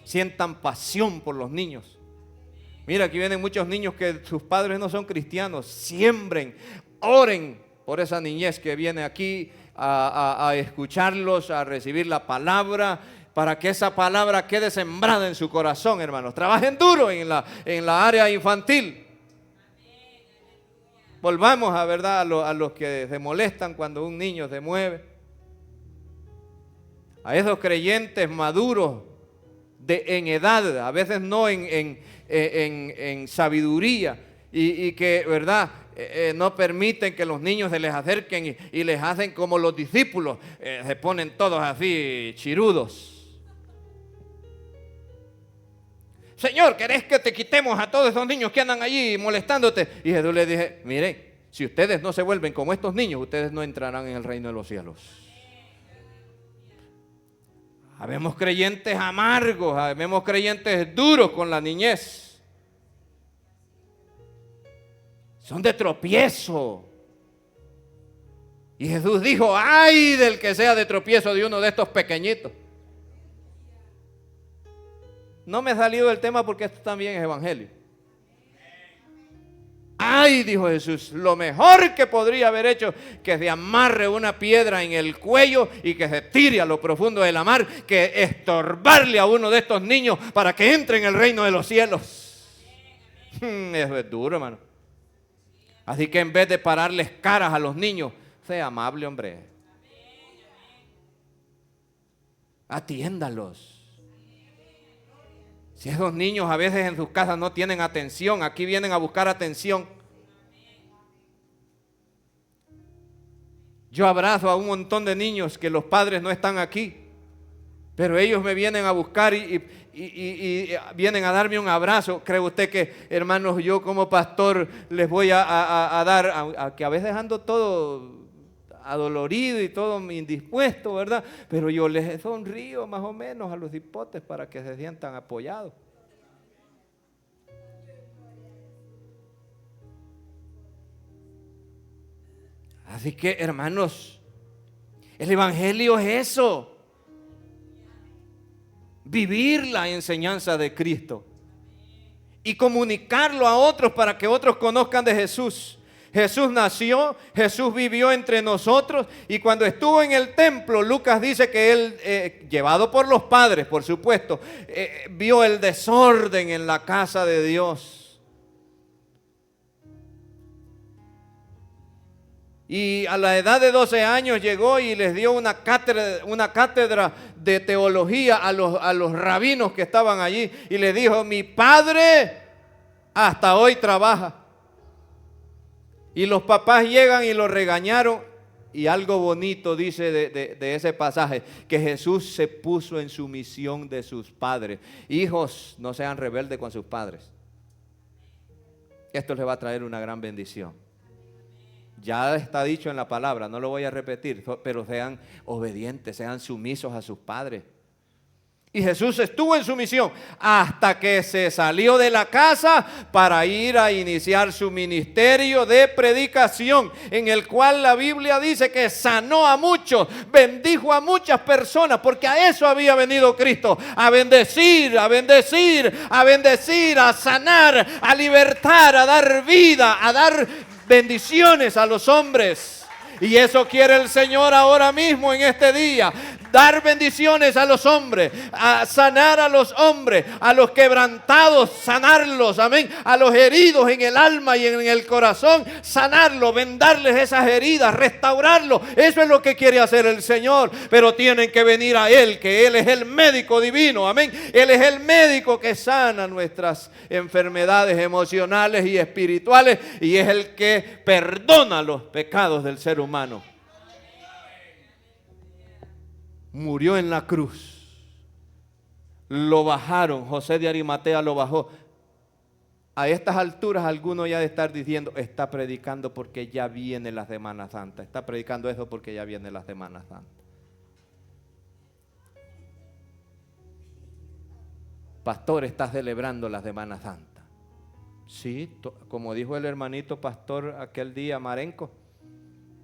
Sientan pasión por los niños. Mira, aquí vienen muchos niños que sus padres no son cristianos. Siembren, oren por esa niñez que viene aquí a escucharlos, a recibir la palabra, para que esa palabra quede sembrada en su corazón, hermanos. Trabajen duro en la área infantil. Volvamos a, ¿verdad?, a los que se molestan cuando un niño se mueve. A esos creyentes maduros en edad, a veces no en sabiduría, y que, ¿verdad?, no permiten que los niños se les acerquen y les hacen como los discípulos, se ponen todos así chirudos. Señor, ¿querés que te quitemos a todos esos niños que andan allí molestándote? Y Jesús le dije: miren, si ustedes no se vuelven como estos niños, ustedes no entrarán en el reino de los cielos. Habemos creyentes amargos, habemos creyentes duros con la niñez. Son de tropiezo. Y Jesús dijo: ay del que sea de tropiezo de uno de estos pequeñitos. No me he salido del tema porque esto también es evangelio. Ay, dijo Jesús, lo mejor que podría haber hecho, que se amarre una piedra en el cuello y que se tire a lo profundo de la mar, que estorbarle a uno de estos niños para que entre en el reino de los cielos. Eso es duro, hermano. Así que en vez de pararles caras a los niños, sea amable, hombre. Atiéndalos. Si esos niños a veces en sus casas no tienen atención, aquí vienen a buscar atención. Yo abrazo a un montón de niños que los padres no están aquí, pero ellos me vienen a buscar y vienen a darme un abrazo. ¿Cree usted que, hermanos, yo como pastor les voy a dar, que a veces ando todo adolorido y todo indispuesto, ¿verdad? Pero yo les sonrío más o menos a los hipotes para que se sientan apoyados. Así que, hermanos, el evangelio es eso: vivir la enseñanza de Cristo y comunicarlo a otros para que otros conozcan de Jesús. Jesús nació, Jesús vivió entre nosotros, y cuando estuvo en el templo, Lucas dice que él, llevado por los padres, por supuesto, vio el desorden en la casa de Dios. Y a la edad de 12 años llegó y les dio una cátedra de teología a los rabinos que estaban allí, y les dijo: mi padre hasta hoy trabaja. Y los papás llegan y lo regañaron, y algo bonito dice de ese pasaje, que Jesús se puso en sumisión de sus padres. Hijos, no sean rebeldes con sus padres. Esto les va a traer una gran bendición. Ya está dicho en la palabra, no lo voy a repetir, pero sean obedientes, sean sumisos a sus padres. Y Jesús estuvo en su misión hasta que se salió de la casa para ir a iniciar su ministerio de predicación, en el cual la Biblia dice que sanó a muchos, bendijo a muchas personas, porque a eso había venido Cristo, a bendecir, a bendecir, a bendecir, a sanar, a libertar, a dar vida, a dar bendiciones a los hombres. Y eso quiere el Señor ahora mismo en este día. Dar bendiciones a los hombres, a sanar a los hombres, a los quebrantados, sanarlos, amén. A los heridos en el alma y en el corazón, sanarlos, vendarles esas heridas, restaurarlos. Eso es lo que quiere hacer el Señor. Pero tienen que venir a Él, que Él es el médico divino, amén. Él es el médico que sana nuestras enfermedades emocionales y espirituales, y es el que perdona los pecados del ser humano. Murió en la cruz, lo bajaron, José de Arimatea lo bajó. A estas alturas alguno ya de estar diciendo, está predicando porque ya viene la Semana Santa, está predicando eso porque ya viene la Semana Santa. Pastor, está celebrando la Semana Santa. Sí, como dijo el hermanito pastor aquel día, Marenco,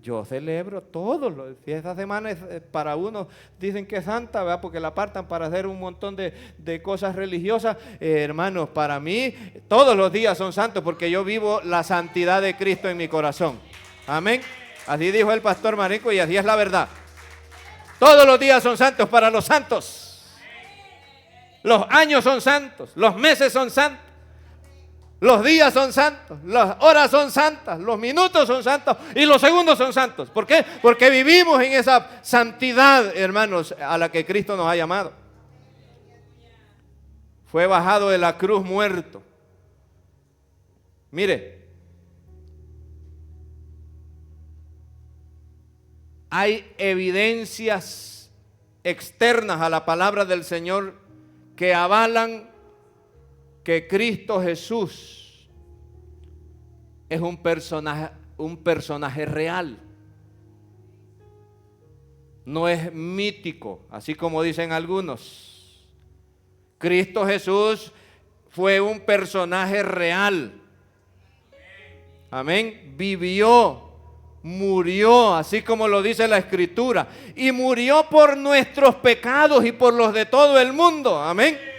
yo celebro todos los, si esa semana es para unos dicen que es santa, ¿verdad? Porque la apartan para hacer un montón de cosas religiosas. Hermanos, para mí todos los días son santos porque yo vivo la santidad de Cristo en mi corazón. Amén. Así dijo el pastor Marico y así es la verdad. Todos los días son santos para los santos. Los años son santos, los meses son santos. Los días son santos, las horas son santas, los minutos son santos y los segundos son santos. ¿Por qué? Porque vivimos en esa santidad, hermanos, a la que Cristo nos ha llamado. Fue bajado de la cruz muerto. Mire, hay evidencias externas a la palabra del Señor que avalan que Cristo Jesús es un personaje real. No es mítico, así como dicen algunos. Cristo Jesús fue un personaje real. Amén. Vivió, murió, así como lo dice la Escritura. Y murió por nuestros pecados y por los de todo el mundo. Amén.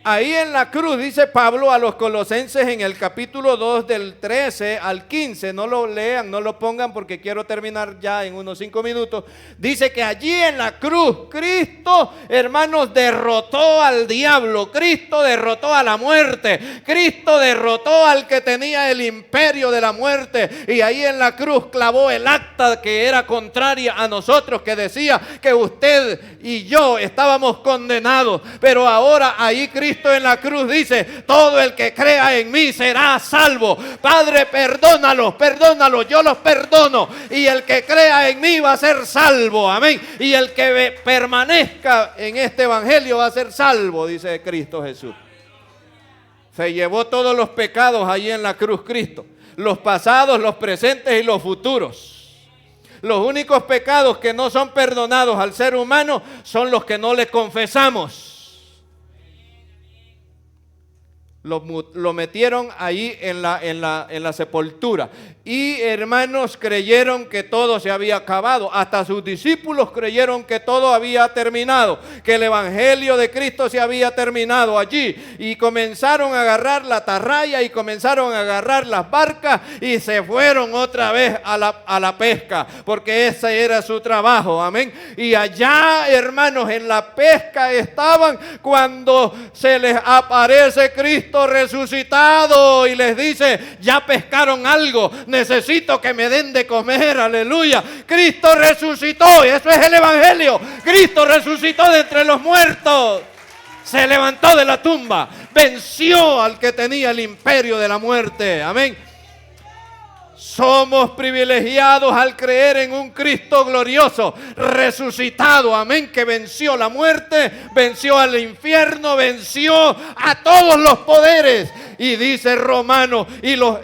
Ahí en la cruz, dice Pablo a los colosenses en el capítulo 2 del 13 al 15, no lo lean, no lo pongan porque quiero terminar ya en unos 5 minutos. Dice que allí en la cruz, Cristo, hermanos, derrotó al diablo, Cristo derrotó a la muerte, Cristo derrotó al que tenía el imperio de la muerte, y ahí en la cruz clavó el acta que era contraria a nosotros, que decía que usted y yo estábamos condenados, pero ahora ahí Cristo en la cruz dice, todo el que crea en mí será salvo. Padre, perdónalos, perdónalos, yo los perdono, y el que crea en mí va a ser salvo, amén, y el que permanezca en este evangelio va a ser salvo, dice Cristo Jesús. Se llevó todos los pecados allí en la cruz Cristo, los pasados, los presentes y los futuros. Los únicos pecados que no son perdonados al ser humano son los que no le confesamos. Lo metieron ahí en la sepultura. Y hermanos, creyeron que todo se había acabado. Hasta sus discípulos creyeron que todo había terminado, que el evangelio de Cristo se había terminado allí. Y comenzaron a agarrar la atarraya y comenzaron a agarrar las barcas y se fueron otra vez a la pesca, porque ese era su trabajo, amén. Y allá, hermanos, en la pesca estaban cuando se les aparece Cristo resucitado y les dice, ya pescaron algo, necesito que me den de comer, aleluya. Cristo resucitó, y eso es el evangelio. Cristo resucitó de entre los muertos, se levantó de la tumba, venció al que tenía el imperio de la muerte, amén. Somos privilegiados al creer en un Cristo glorioso, resucitado, amén, que venció la muerte, venció al infierno, venció a todos los poderes. y dice Romanos y los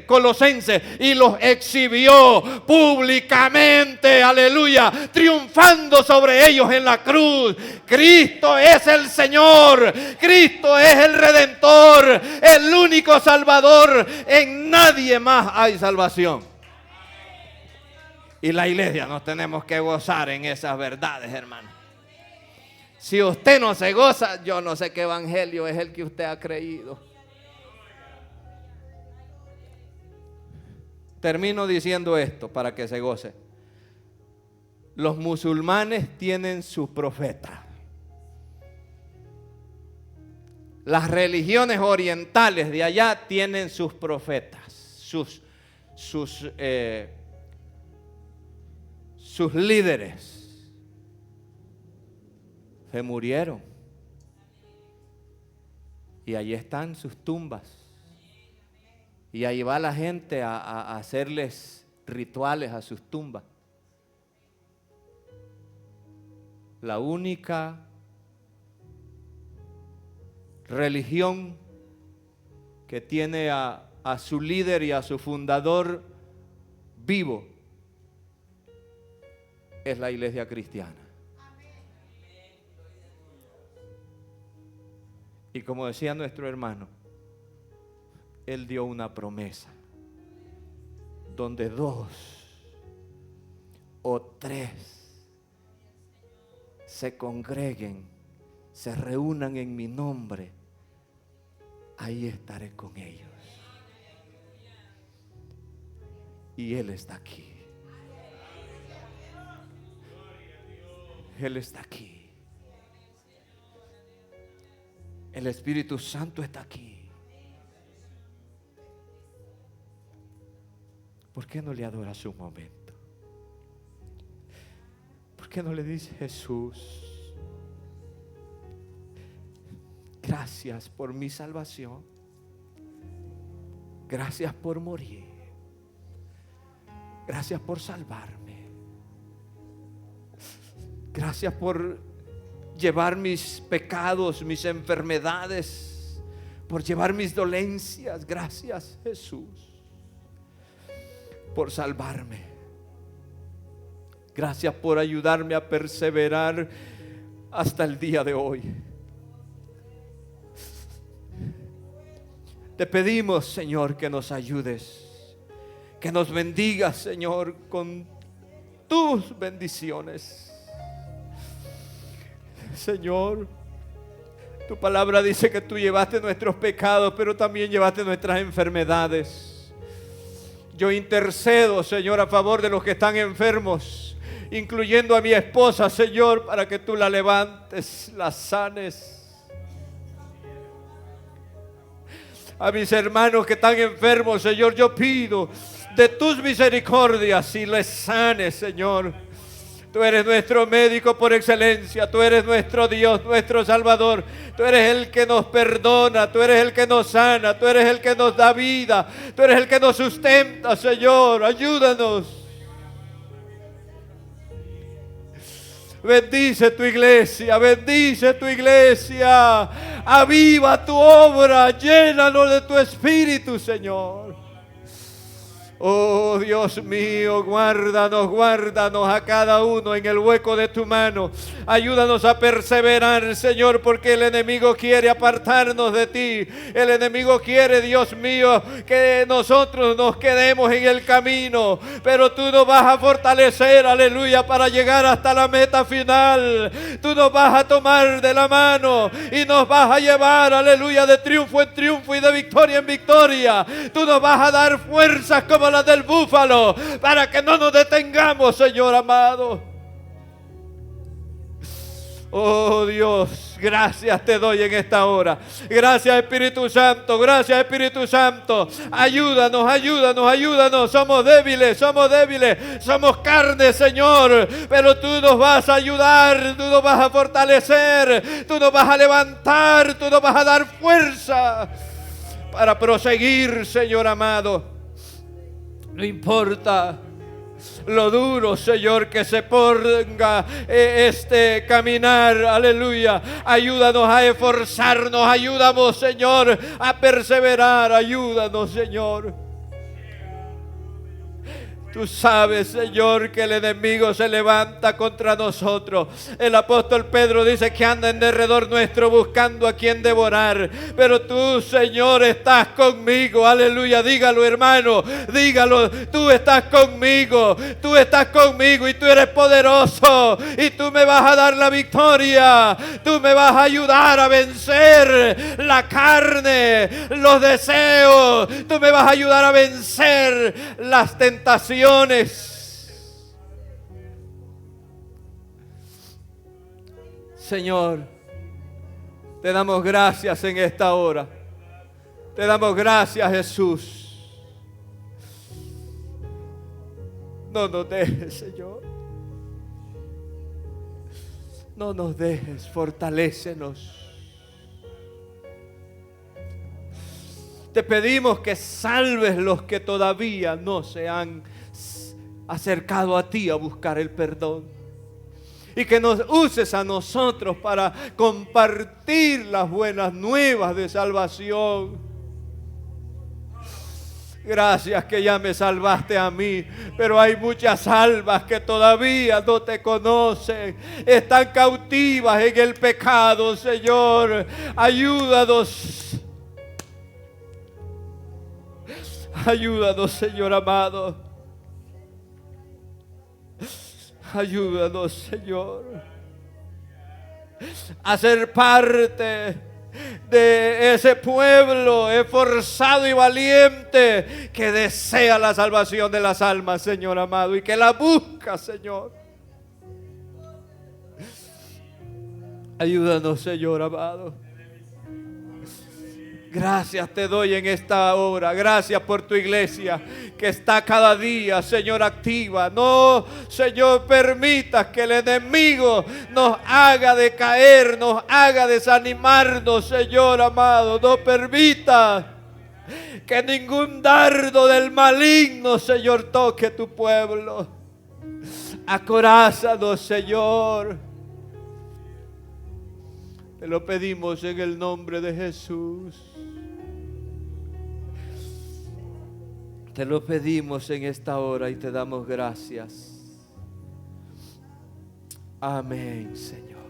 Colosenses, y los exhibió públicamente, aleluya, triunfando sobre ellos en la cruz. Cristo es el Señor, Cristo es el Redentor, el único Salvador. En nadie más hay salvación. Y la iglesia nos tenemos que gozar en esas verdades, hermano. Si usted no se goza, yo no sé qué evangelio es el que usted ha creído. Termino diciendo esto para que se goce. Los musulmanes tienen sus profetas. Las religiones orientales de allá tienen sus profetas, sus líderes. Se murieron. Y allí están sus tumbas. Y ahí va la gente a hacerles rituales a sus tumbas. La única religión que tiene a su líder y a su fundador vivo es la iglesia cristiana. Y como decía nuestro hermano, Él dio una promesa donde 2 o 3 se congreguen, se reúnan en mi nombre, ahí estaré con ellos. Y Él está aquí. Él está aquí. El Espíritu Santo está aquí. ¿Por qué no le adoras un momento? ¿Por qué no le dices: Jesús, gracias por mi salvación, gracias por morir, gracias por salvarme, gracias por llevar mis pecados, mis enfermedades, por llevar mis dolencias? Gracias, Jesús, por salvarme. Gracias por ayudarme a perseverar hasta el día de hoy. Te pedimos, Señor, que nos ayudes, que nos bendigas, Señor, con tus bendiciones. Señor, tu palabra dice que tú llevaste nuestros pecados, pero también llevaste nuestras enfermedades. Yo intercedo, Señor, a favor de los que están enfermos, incluyendo a mi esposa, Señor, para que tú la levantes, la sanes. A mis hermanos que están enfermos, Señor, yo pido de tus misericordias y les sanes, Señor. Tú eres nuestro médico por excelencia. Tú eres nuestro Dios, nuestro Salvador. Tú eres el que nos perdona. Tú eres el que nos sana. Tú eres el que nos da vida. Tú eres el que nos sustenta, Señor. Ayúdanos. Bendice tu iglesia. Bendice tu iglesia. Aviva tu obra. Llénanos de tu espíritu, Señor. Oh Dios mío, guárdanos, guárdanos a cada uno en el hueco de tu mano. Ayúdanos a perseverar, Señor, porque el enemigo quiere apartarnos de ti. El enemigo quiere, Dios mío, que nosotros nos quedemos en el camino. Pero tú nos vas a fortalecer, aleluya, para llegar hasta la meta final. Tú nos vas a tomar de la mano y nos vas a llevar, aleluya, de triunfo en triunfo y de victoria en victoria. Tú nos vas a dar fuerzas como la del búfalo, para que no nos detengamos, Señor amado. Oh Dios, gracias te doy en esta hora. Gracias, Espíritu Santo. Gracias, Espíritu Santo. Ayúdanos, ayúdanos, ayúdanos. Somos débiles, somos carne, Señor, pero tú nos vas a ayudar, tú nos vas a fortalecer, tú nos vas a levantar, tú nos vas a dar fuerza para proseguir, Señor amado. No importa lo duro, Señor, que se ponga este caminar, aleluya. Ayúdanos a esforzarnos, ayúdanos, Señor, a perseverar, ayúdanos, Señor. Tú sabes, Señor, que el enemigo se levanta contra nosotros. El apóstol Pedro dice que anda en derredor nuestro buscando a quien devorar. Pero tú, Señor, estás conmigo. Aleluya, dígalo, hermano, dígalo. Tú estás conmigo y tú eres poderoso. Y tú me vas a dar la victoria. Tú me vas a ayudar a vencer la carne, los deseos. Tú me vas a ayudar a vencer las tentaciones. Señor, te damos gracias en esta hora. Te damos gracias, Jesús. No nos dejes, Señor. No nos dejes, fortalécenos. Te pedimos que salves los que todavía no se han acercado a ti a buscar el perdón. Y que nos uses a nosotros para compartir las buenas nuevas de salvación. Gracias que ya me salvaste a mí, pero hay muchas almas que todavía no te conocen. Están cautivas en el pecado, Señor. Ayúdanos. Ayúdanos, Señor amado. Ayúdanos, Señor, a ser parte de ese pueblo esforzado y valiente que desea la salvación de las almas, Señor amado, y que la busca, Señor. Ayúdanos, Señor amado. Gracias te doy en esta hora. Gracias por tu iglesia que está cada día, Señor, activa. No, Señor, permitas que el enemigo nos haga decaer, nos haga desanimarnos, Señor amado. No permitas que ningún dardo del maligno, Señor, toque tu pueblo. Acorázanos, Señor. Te lo pedimos en el nombre de Jesús. Te lo pedimos en esta hora y te damos gracias. Amén, Señor.